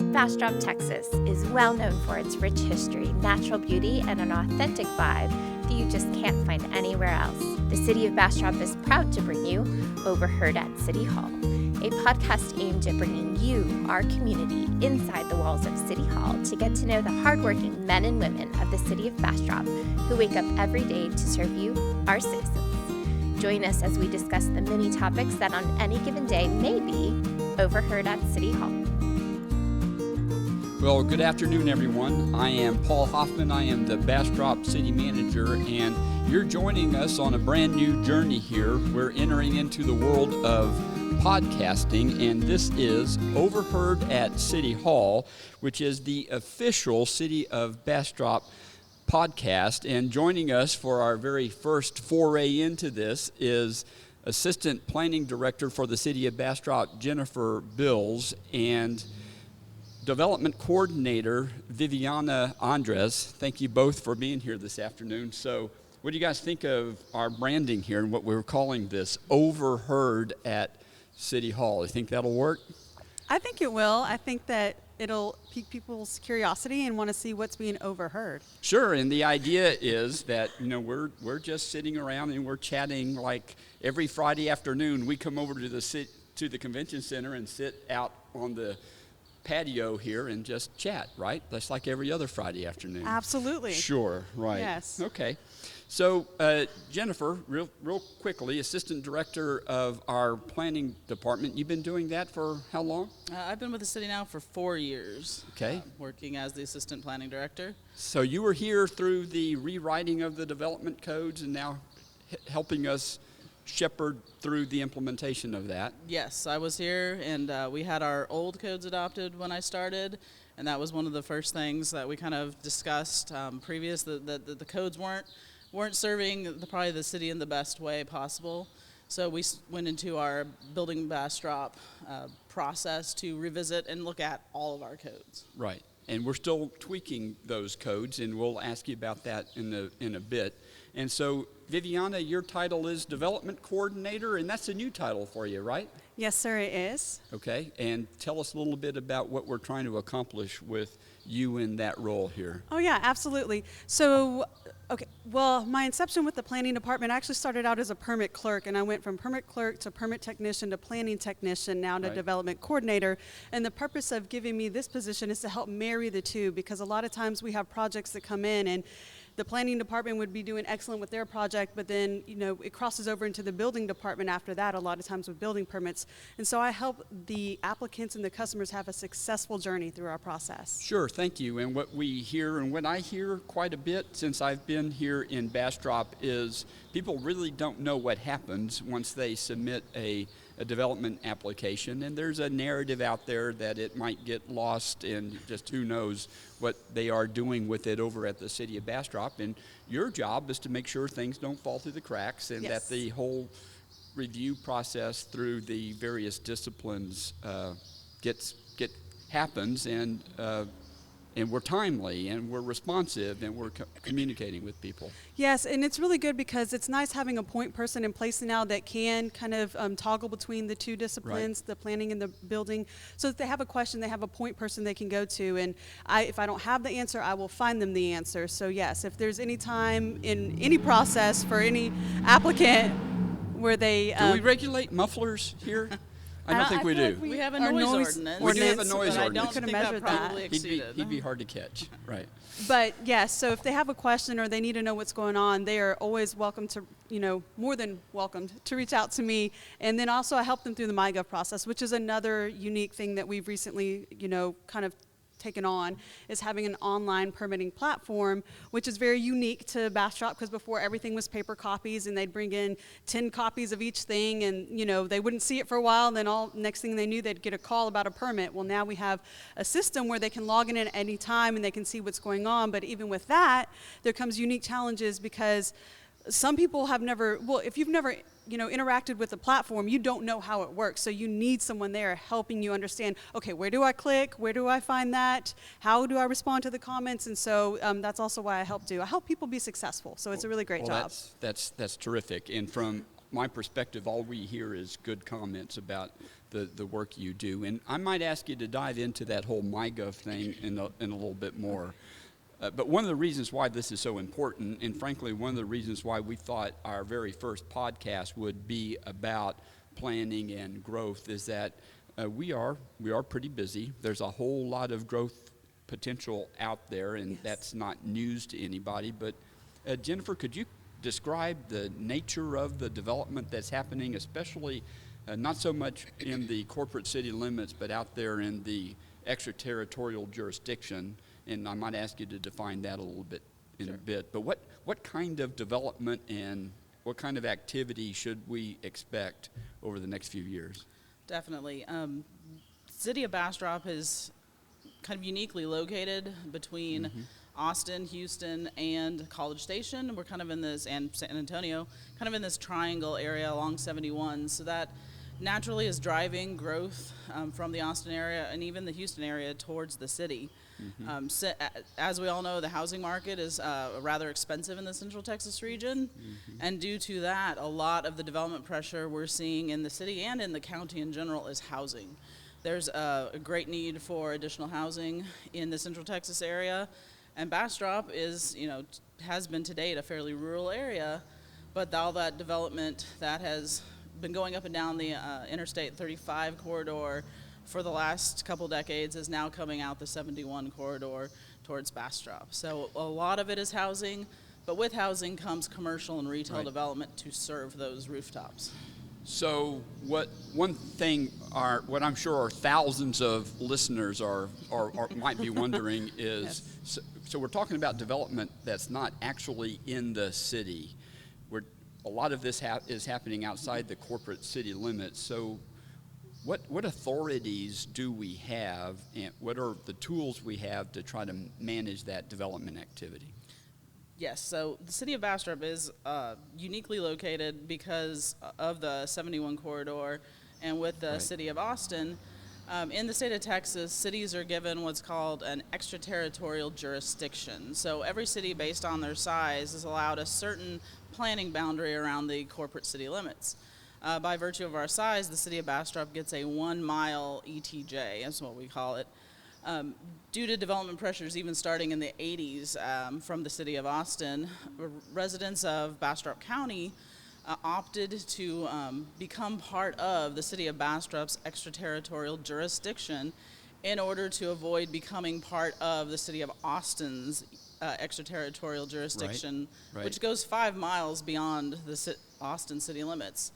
Bastrop, Texas is well known for its rich history, natural beauty, and an authentic vibe that you just can't find anywhere else. The city of Bastrop is proud to bring you Overheard at City Hall, a podcast aimed at bringing you, our community, inside the walls of City Hall to get to know the hardworking men and women of the city of Bastrop who wake up every day to serve you, our citizens. Join us as we discuss the many topics that on any given day may be overheard at City Hall. Well, good afternoon, everyone. I am Paul Hoffman. I am the Bastrop City Manager, and you're joining us on a brand new journey here. We're entering into the world of podcasting, and this is Overheard at City Hall, which is the official City of Bastrop podcast. And joining us for our very first foray into this is Assistant Planning Director for the City of Bastrop, Jennifer Bills, and Development Coordinator, Viviana Andres. Thank you both for being here this afternoon. So what do you guys think of our branding here and what we're calling this Overheard at City Hall? You think that'll work? I think it will. I think that it'll pique people's curiosity and want to see what's being overheard. Sure, and the idea is that, we're just sitting around and we're chatting like every Friday afternoon. We come over to the convention center and sit out on the patio here and just chat, right? That's like every other Friday afternoon. Absolutely. Sure, right. Yes. Okay. So, Jennifer, real quickly, Assistant Director of our Planning Department. You've been doing that for how long? I've been with the city now for 4 years. Okay. Working as the Assistant Planning Director. So you were here through the rewriting of the development codes and now helping us shepherd through the implementation of that. Yes, I was here, and we had our old codes adopted when I started, and that was one of the first things that we kind of discussed that the codes weren't serving probably the city in the best way possible. So we went into our Building Bastrop process to revisit and look at all of our codes. Right, and we're still tweaking those codes, and we'll ask you about that in a bit. And so, Viviana, your title is Development Coordinator, and that's a new title for you, right? Yes, sir, it is. Okay, and tell us a little bit about what we're trying to accomplish with you in that role here. Oh, yeah, absolutely. So, my inception with the planning department actually started out as a permit clerk, and I went from permit clerk to permit technician to planning technician, now to development coordinator. And the purpose of giving me this position is to help marry the two, because a lot of times we have projects that come in and the planning department would be doing excellent with their project, but then, it crosses over into the building department after that, a lot of times with building permits. And so I help the applicants and the customers have a successful journey through our process. Sure, thank you. And what we hear, and what I hear quite a bit since I've been here in Bastrop, is people really don't know what happens once they submit a development application, and there's a narrative out there that it might get lost, and just who knows what they are doing with it over at the city of Bastrop. And your job is to make sure things don't fall through the cracks, and that the whole review process through the various disciplines happens, and we're timely, and we're responsive, and we're communicating with people. Yes, and it's really good because it's nice having a point person in place now that can kind of toggle between the two disciplines, the planning and the building. So if they have a question, they have a point person they can go to, and if I don't have the answer, I will find them the answer. So yes, if there's any time in any process for any applicant where they... Do we regulate mufflers here? I don't think we do. We have a noise ordinance. We do have a noise ordinance. I don't think that probably exceeded. He'd be hard to catch, right. But yes, so if they have a question or they need to know what's going on, they are always welcome to, more than welcomed to reach out to me. And then also I help them through the MyGov process, which is another unique thing that we've recently, kind of taken on, is having an online permitting platform, which is very unique to Bastrop, because before everything was paper copies, and they'd bring in 10 copies of each thing, and they wouldn't see it for a while, and then next thing they knew, they'd get a call about a permit. Well, now we have a system where they can log in at any time and they can see what's going on. But even with that, there comes unique challenges, because some people have never, if you've never interacted with the platform, you don't know how it works. So you need someone there helping you understand, okay, where do I click? Where do I find that? How do I respond to the comments? And so that's also why I help people be successful. So it's a really great job. That's terrific. And from my perspective, all we hear is good comments about the work you do. And I might ask you to dive into that whole MyGov thing in a little bit more. But one of the reasons why this is so important, and frankly, one of the reasons why we thought our very first podcast would be about planning and growth, is that we are pretty busy. There's a whole lot of growth potential out there, and that's not news to anybody. But Jennifer, could you describe the nature of the development that's happening, especially not so much in the corporate city limits, but out there in the extraterritorial jurisdiction? And I might ask you to define that a little bit in a bit. But what kind of development and what kind of activity should we expect over the next few years? Definitely. City of Bastrop is kind of uniquely located between Austin, Houston, and College Station. We're kind of in this, and San Antonio, kind of in this triangle area along 71. So that naturally is driving growth from the Austin area and even the Houston area towards the city. As we all know, the housing market is rather expensive in the Central Texas region, and due to that, a lot of the development pressure we're seeing in the city and in the county in general is housing. There's a great need for additional housing in the Central Texas area, and Bastrop is, has been to date a fairly rural area, but all that development that has been going up and down the Interstate 35 corridor for the last couple decades is now coming out the 71 corridor towards Bastrop. So a lot of it is housing, but with housing comes commercial and retail development to serve those rooftops. So what I'm sure our thousands of listeners are might be wondering is, so we're talking about development that's not actually in the city. A lot of this is happening outside the corporate city limits. So what authorities do we have, and what are the tools we have to try to manage that development activity? Yes, so the city of Bastrop is uniquely located because of the 71 corridor, and with the city of Austin. In the state of Texas, cities are given what's called an extraterritorial jurisdiction. So every city, based on their size, is allowed a certain planning boundary around the corporate city limits. By virtue of our size, the city of Bastrop gets a 1 mile ETJ, that's what we call it. Due to development pressures even starting in the 80s from the city of Austin, residents of Bastrop County opted to become part of the city of Bastrop's extraterritorial jurisdiction in order to avoid becoming part of the city of Austin's extraterritorial jurisdiction, which goes 5 miles beyond the Austin city limits.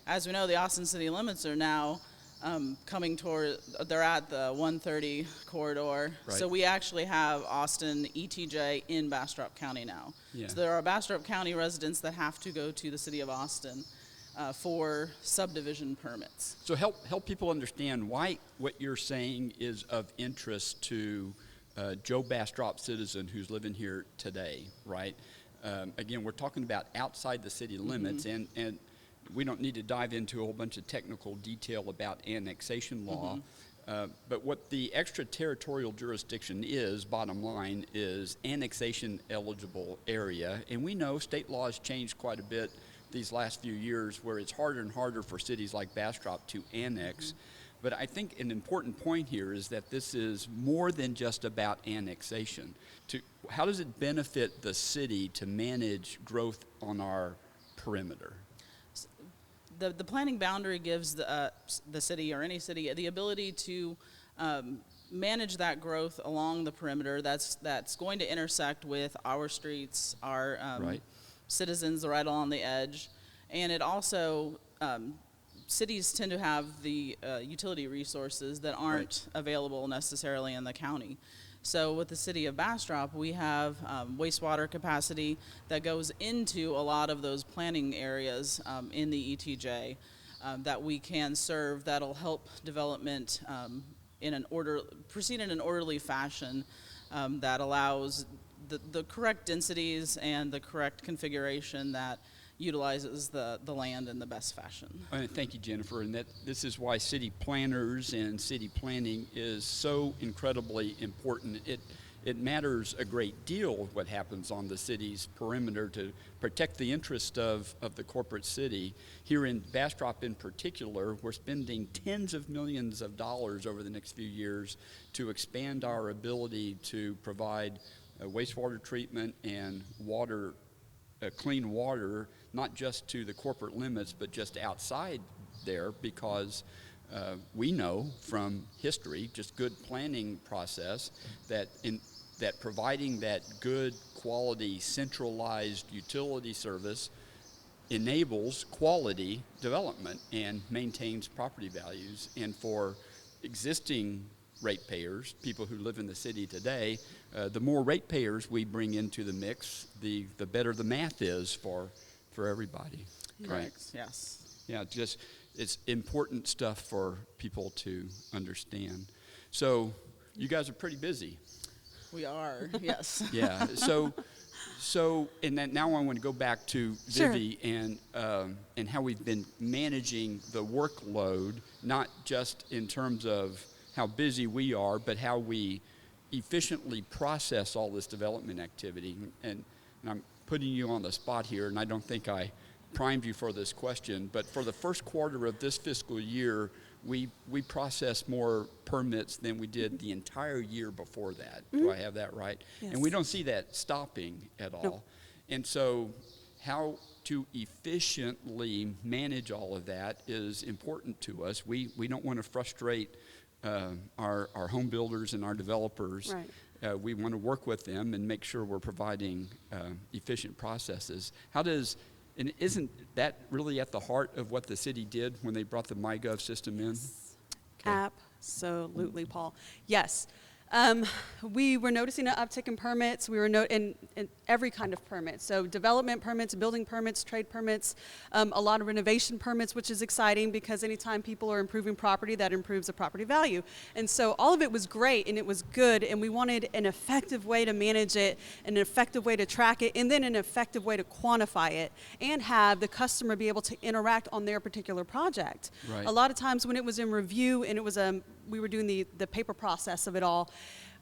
As we know, the Austin city limits are now they're at the 130 corridor. So we actually have Austin ETJ in Bastrop County now. So there are Bastrop County residents that have to go to the city of Austin for subdivision permits. So help people understand why what you're saying is of interest to Joe Bastrop citizen who's living here today, right? Again, we're talking about outside the city limits, and we don't need to dive into a whole bunch of technical detail about annexation law, but what the extraterritorial jurisdiction is, bottom line, is annexation eligible area. And we know state law has changed quite a bit these last few years, where it's harder and harder for cities like Bastrop to annex. But I think an important point here is that this is more than just about annexation. How does it benefit the city to manage growth on our perimeter? The planning boundary gives the city, or any city, the ability to manage that growth along the perimeter that's going to intersect with our streets, our citizens right along the edge. And it also, cities tend to have the utility resources that aren't available necessarily in the county. So with the city of Bastrop, we have wastewater capacity that goes into a lot of those planning areas in the ETJ that we can serve, that'll help development proceed in an orderly fashion that allows the correct densities and the correct configuration that utilizes the land in the best fashion. Thank you, Jennifer. And this is why city planners and city planning is so incredibly important. it matters a great deal what happens on the city's perimeter to protect the interest of the corporate city. Here in Bastrop in particular, we're spending tens of millions of dollars over the next few years to expand our ability to provide wastewater treatment and water, clean water, not just to the corporate limits, but just outside there, because we know from history, just good planning process, that providing that good quality centralized utility service enables quality development and maintains property values. And for existing ratepayers, people who live in the city today, the more ratepayers we bring into the mix, the better the math is for everybody. Correct. Right. Yes. Yeah, it's important stuff for people to understand. So you guys are pretty busy. We are, yes. Yeah. So, and then now I want to go back to Vivi and how we've been managing the workload, not just in terms of how busy we are, but how we efficiently process all this development activity. And I'm putting you on the spot here, and I don't think I primed you for this question, but for the first quarter of this fiscal year, we processed more permits than we did the entire year before that. Mm-hmm. Do I have that right? Yes. And we don't see that stopping at all. Nope. And so how to efficiently manage all of that is important to us. We don't want to frustrate our home builders and our developers. Right. We want to work with them and make sure we're providing efficient processes. And isn't that really at the heart of what the city did when they brought the MyGov system in? Okay. Absolutely, Paul. Yes. We were noticing an uptick in permits. We were in every kind of permit. So development permits, building permits, trade permits, a lot of renovation permits, which is exciting because anytime people are improving property, that improves the property value. And so all of it was great and it was good, and we wanted an effective way to manage it, an effective way to track it, and then an effective way to quantify it and have the customer be able to interact on their particular project. Right. A lot of times when it was in review and it was we were doing the paper process of it all,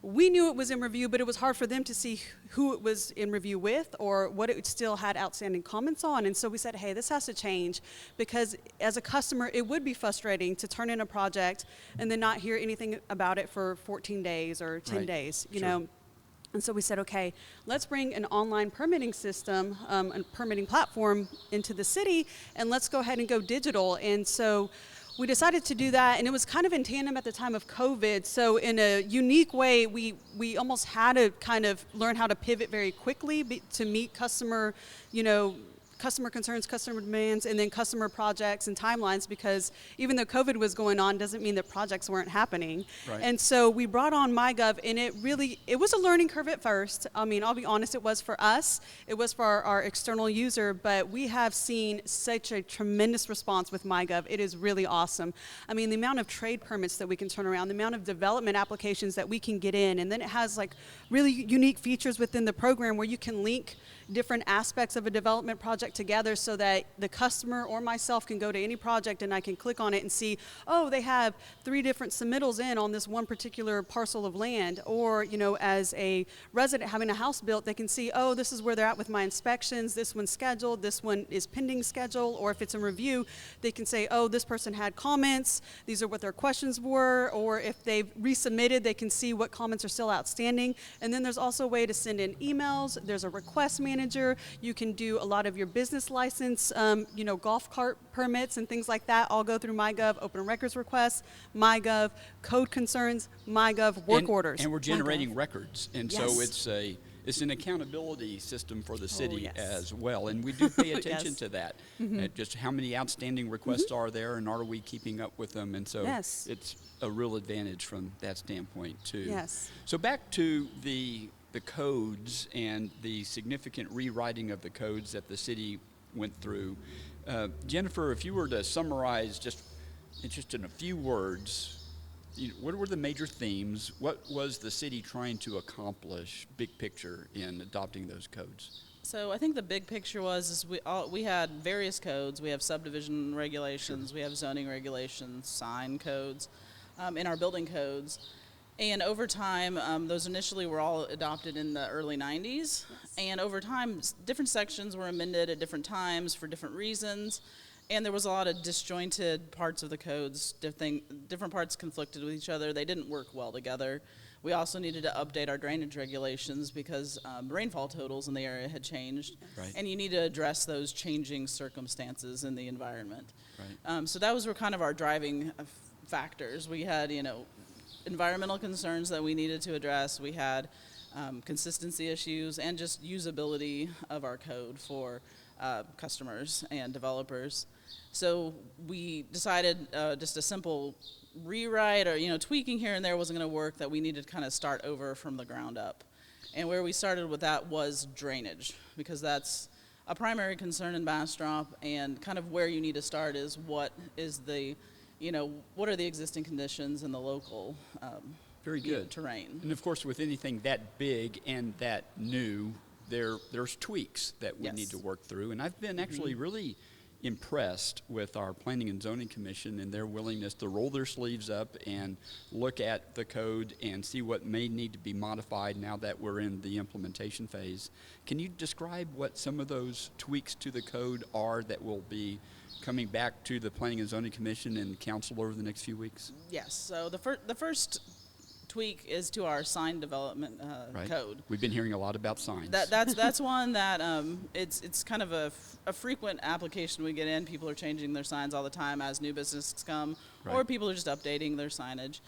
we knew it was in review, but it was hard for them to see who it was in review with or what it still had outstanding comments on. And so we said, hey, this has to change, because as a customer, it would be frustrating to turn in a project and then not hear anything about it for 14 days or 10 Right. days, you Sure. know. And so we said, okay, let's bring an online permitting system, a permitting platform into the city, and let's go ahead and go digital. And so we decided to do that, and it was kind of in tandem at the time of COVID. So in a unique way, we almost had to kind of learn how to pivot very quickly to meet customer concerns, customer demands, and then customer projects and timelines, because even though COVID was going on doesn't mean that projects weren't happening. Right. And so we brought on MyGov, and it was a learning curve at first. I mean, I'll be honest, it was for us, it was for our external user, but we have seen such a tremendous response with MyGov. It is really awesome. I mean, the amount of trade permits that we can turn around, the amount of development applications that we can get in, and then it has like really unique features within the program where you can link different aspects of a development project together so that the customer or myself can go to any project and I can click on it and see, oh, they have 3 different submittals in on this one particular parcel of land. Or, you know, as a resident having a house built, they can see, oh, this is where they're at with my inspections, this one's scheduled, this one is pending schedule. Or if it's in review, they can say, oh, this person had comments, these are what their questions were. Or if they've resubmitted, they can see what comments are still outstanding. And then there's also a way to send in emails. There's a request manager. You can do a lot of your business license, golf cart permits and things like that all go through MyGov. Open records requests, MyGov. Code concerns, MyGov. Work orders. And we're generating MyGov. Records. And Yes. so it's an accountability system for the city yes. as well. And we do pay attention Yes. to that. Just how many outstanding requests are there, and are we keeping up with them? And so Yes. it's a real advantage from that standpoint too. Yes. So back to the codes and the significant rewriting of the codes that the city went through. Jennifer, if you were to summarize just in a few words, what were the major themes? What was the city trying to accomplish, big picture, in adopting those codes? So I think the big picture is we had various codes. We have subdivision regulations, we have zoning regulations, sign codes, in our building codes. And over time, those initially were all adopted in the early 90s. And over time, different sections were amended at different times for different reasons. And there was a lot of disjointed parts of the codes. Different parts conflicted with each other. They didn't work well together. We also needed to update our drainage regulations because rainfall totals in the area had changed. Right. And you need to address those changing circumstances in the environment. Right. So that was kind of our driving factors. We had, environmental concerns that we needed to address. We had consistency issues and just usability of our code for customers and developers. So we decided just a simple rewrite or tweaking here and there wasn't going to work, that we needed to kind of start over from the ground up. And where we started with that was drainage, because that's a primary concern in Bastrop, and kind of where you need to start is what are the existing conditions in the local Very good. terrain. And of course, with anything that big and that new, there's tweaks that we Yes. need to work through. And I've been actually really impressed with our Planning and Zoning Commission and their willingness to roll their sleeves up and look at the code and see what may need to be modified now that we're in the implementation phase. Can you describe what some of those tweaks to the code are that will be coming back to the Planning and Zoning Commission and Council over the next few weeks? Yes. So the first tweak is to our sign development Right. code. We've been hearing a lot about signs. That's one that it's kind of a frequent application we get in. People are changing their signs all the time as new businesses come, or Right. people are just updating their signage.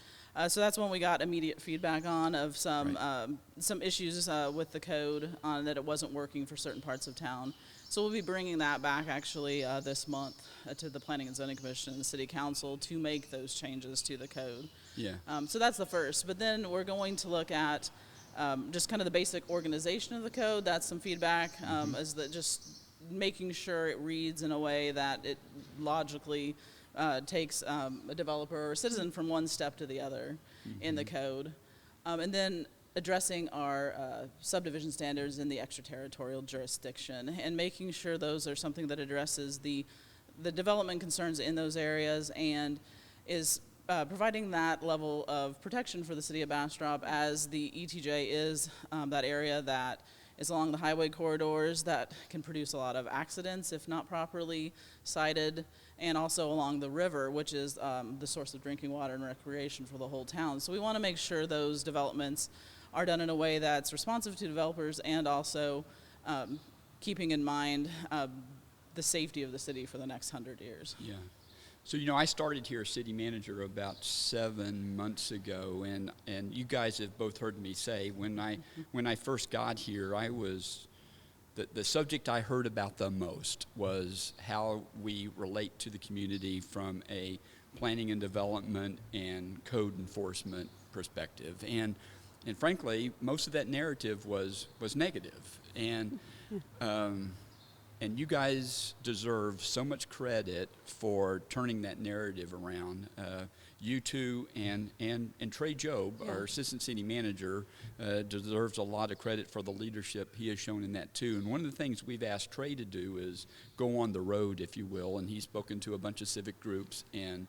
So that's one we got immediate feedback on of some issues with the code on that it wasn't working for certain parts of town. So we'll be bringing that back actually this month to the Planning and Zoning Commission and the City Council to make those changes to the code. Yeah. So that's the first. But then we're going to look at just kind of the basic organization of the code. That's some feedback, is that just making sure it reads in a way that it logically takes a developer or a citizen from one step to the other in the code. And then addressing our subdivision standards in the extraterritorial jurisdiction and making sure those are something that addresses the development concerns in those areas and is providing that level of protection for the city of Bastrop, as the ETJ is that area that is along the highway corridors that can produce a lot of accidents if not properly sited, and also along the river, which is the source of drinking water and recreation for the whole town. So we want to make sure those developments are done in a way that's responsive to developers and also keeping in mind the safety of the city for the next 100 years. Yeah. So, I started here as city manager about 7 months ago, and you guys have both heard me say, when I first got here, I was, the subject I heard about the most was how we relate to the community from a planning and development and code enforcement perspective. And frankly, most of that narrative was negative. And you guys deserve so much credit for turning that narrative around. You two and Trey Job, our assistant city manager, deserves a lot of credit for the leadership he has shown in that too. And one of the things we've asked Trey to do is go on the road, if you will, and he's spoken to a bunch of civic groups and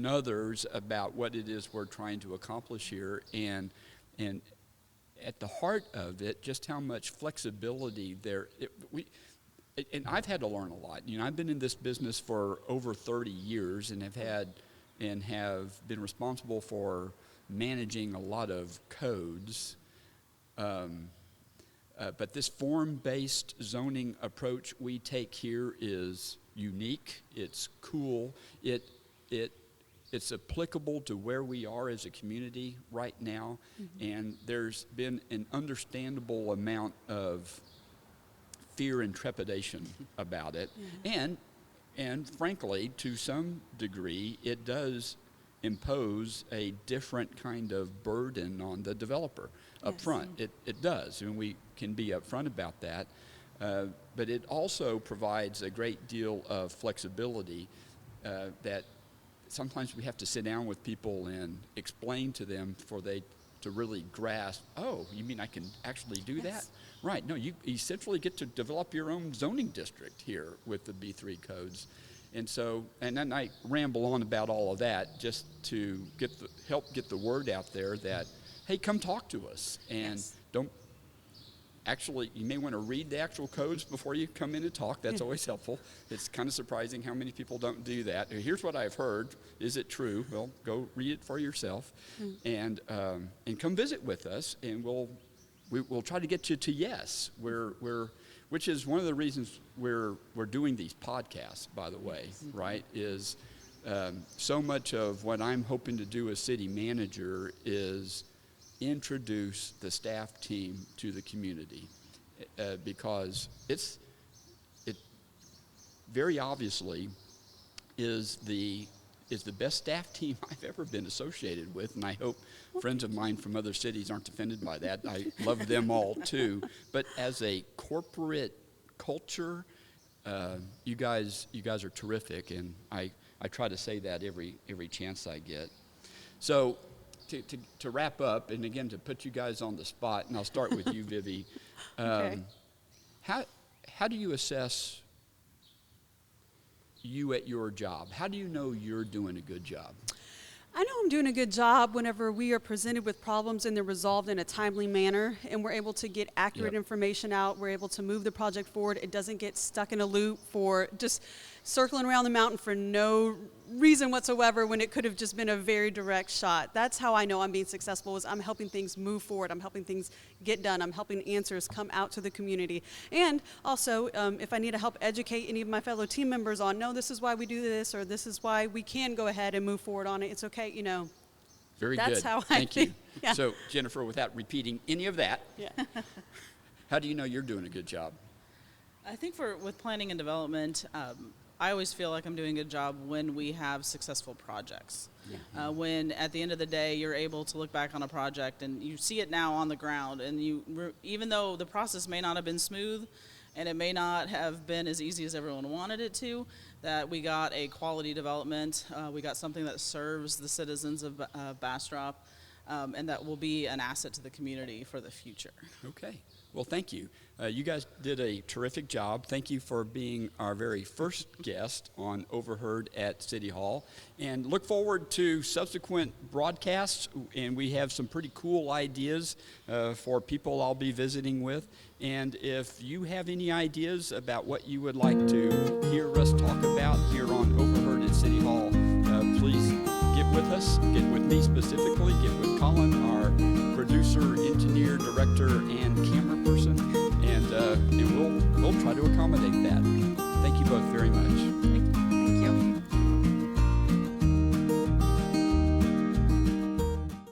others about what it is we're trying to accomplish here. And at the heart of it, just how much flexibility and I've had to learn a lot. I've been in this business for over 30 years and have been responsible for managing a lot of codes. But this form-based zoning approach we take here is unique. It's cool. It's applicable to where we are as a community right now, and there's been an understandable amount of fear and trepidation about it, and frankly, to some degree, it does impose a different kind of burden on the developer up front. It does, and we can be upfront about that, but it also provides a great deal of flexibility that sometimes we have to sit down with people and explain to them for they to really grasp, oh, you mean I can actually do that? Right, no, you essentially get to develop your own zoning district here with the B3 codes. And so, and then I ramble on about all of that just to help get the word out there that hey, come talk to us. And Yes. don't, actually, you may want to read the actual codes before you come in and talk. That's always helpful. It's kind of surprising how many people don't do that. Here's what I've heard. Is it true? Well, go read it for yourself, and come visit with us, and we'll try to get you to yes. Which is one of the reasons we're doing these podcasts, by the way, right? Is so much of what I'm hoping to do as city manager is introduce the staff team to the community, because it very obviously is the best staff team I've ever been associated with, and I hope friends of mine from other cities aren't offended by that. I love them all too, but as a corporate culture, you guys are terrific, and I try to say that every chance I get. So to wrap up, and again to put you guys on the spot, and I'll start with you, Vivi. Okay. How do you assess you at your job? How do you know you're doing a good job? I know I'm doing a good job whenever we are presented with problems and they're resolved in a timely manner, and we're able to get accurate information out. We're able to move the project forward. It doesn't get stuck in a loop for just circling around the mountain for no reason whatsoever when it could have just been a very direct shot. That's how I know I'm being successful, is I'm helping things move forward. I'm helping things get done. I'm helping answers come out to the community. And also, if I need to help educate any of my fellow team members on, no, this is why we do this, or this is why we can go ahead and move forward on it, it's okay, Very That's good. how I Thank think. you. Yeah. So, Jennifer, without repeating any of that, Yeah. how do you know you're doing a good job? I think with planning and development, I always feel like I'm doing a good job when we have successful projects. When at the end of the day you're able to look back on a project and you see it now on the ground, and even though the process may not have been smooth and it may not have been as easy as everyone wanted it to, that we got a quality development, we got something that serves the citizens of Bastrop, and that will be an asset to the community for the future. Okay. Well, thank you. You guys did a terrific job. Thank you for being our very first guest on Overheard at City Hall. And look forward to subsequent broadcasts. And we have some pretty cool ideas for people I'll be visiting with. And if you have any ideas about what you would like to hear us talk about here on Overheard at City Hall, please get with us. Get with me specifically. Get with Colin, our producer, engineer, director, and camera person. And we'll try to accommodate that. Thank you both very much.